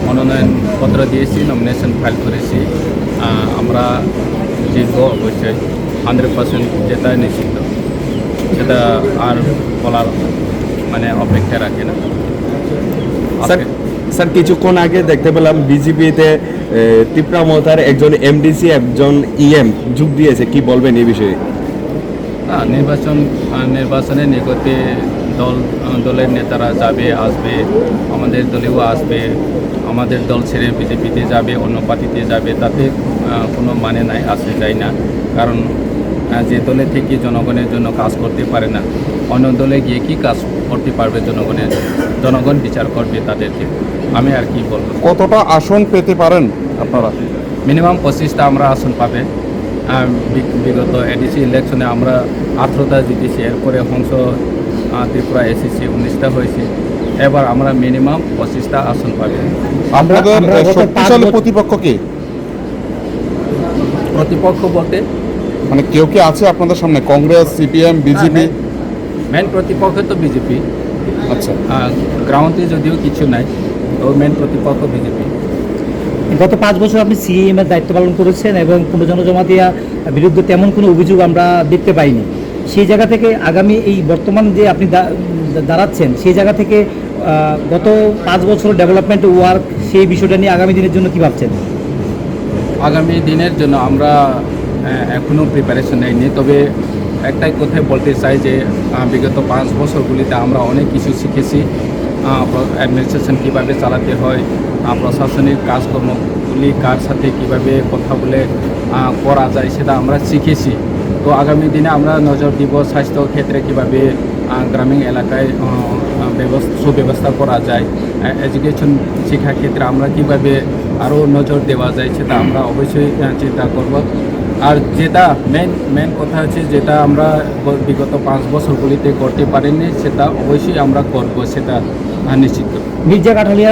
মনোনয়নপত্র দিয়েছি, nomination file করেছি। আমরা জিতবো অবশ্যই, 100% যেটা নিশ্চিত, সেটা আর বলার মানে অপেক্ষা রাখে না। স্যার কিছুক্ষণ আগে দেখতে পেলাম বিজেপিতে তীব্রামতার একজন এমডিসি একজন ইএম যোগ দিয়েছে, কি বলবেন এই বিষয়ে? নির্বাচনে নিকটে দলের নেতারা যাবে, আসবে, আমাদের দলেও আসবে, আমাদের দল ছেড়ে বিজেপিতে যাবে, অন্য পার্টিতে যাবে, তাতে কোনো মানে নাই, আসে যায় না। কারণ যে দলে থেকে জনগণের জন্য কাজ করতে পারে না, অন্য দলে গিয়ে কি কাজ করতে পারবে জনগণের? জনগণ বিচার করবে তাদেরকে। আমি আর কি বলবো। কতটা আসন পেতে পারেন আপনারা? মিনিমাম 25টা আমরা আসন পাবে। বিগত এডিসি ইলেকশনে আমরা 18টা জিতেছি, এরপরে হংস ত্রিপুরা এসেছি 19টা হয়েছে। এবার আমরা মিনিমাম 25টা আসন পাবে। আপনাদের শক্তিশালী প্রতিপক্ষ কি? প্রতিপক্ষ বলতে মানে কেউ কি আছে আপনাদের সামনে? Congress, CPM, BJP? মেন প্রতিপক্ষ তো বিজেপি। আচ্ছা, গ্রাউন্ডে যদিও কিছু নাই, তো মেন প্রতিপক্ষ বিজেপি। গত 5 বছর আপনি সিএম এর দায়িত্ব পালন করেছেন এবং পুনর্জনজমাতিয়া বিরুদ্ধে তেমন কোনো অভিযোগ আমরা দেখতে পাইনি। সেই জায়গা থেকে আগামী এই বর্তমান যে আপনি দাঁড়াচ্ছেন, সেই জায়গা থেকে গত 5 বছর ডেভেলপমেন্ট ওয়ার্ক, সেই বিষয়টা নিয়ে আগামী দিনের জন্য কী ভাবছেন? আগামী দিনের জন্য আমরা এখনও প্রিপারেশন নেইনি, তবে একটাই কথাই বলতে চাই যে বিগত 5 বছরগুলিতে আমরা অনেক কিছু শিখেছি। অ্যাডমিনিস্ট্রেশন কীভাবে চালাতে হয়, প্রশাসনিক কাজকর্মগুলি কার সাথে কীভাবে কথা বলে করা যায়, সেটা আমরা শিখেছি। তো আগামী দিনে আমরা নজর দিব স্বাস্থ্য ক্ষেত্রে কীভাবে গ্রামীণ এলাকায় সুব্যবস্থা করা যায়, এডুকেশন শিক্ষা ক্ষেত্রে আমরা কীভাবে আরও নজর দেওয়া যায়, সেটা আমরা অবশ্যই চিন্তা করব। আর যেটা মেন কথা হচ্ছে, যেটা আমরা বিগত 5 বছরগুলিতে করতে পারিনি, সেটা অবশ্যই আমরা করব, সেটা নিশ্চিত। মির্জা কাঠালিয়া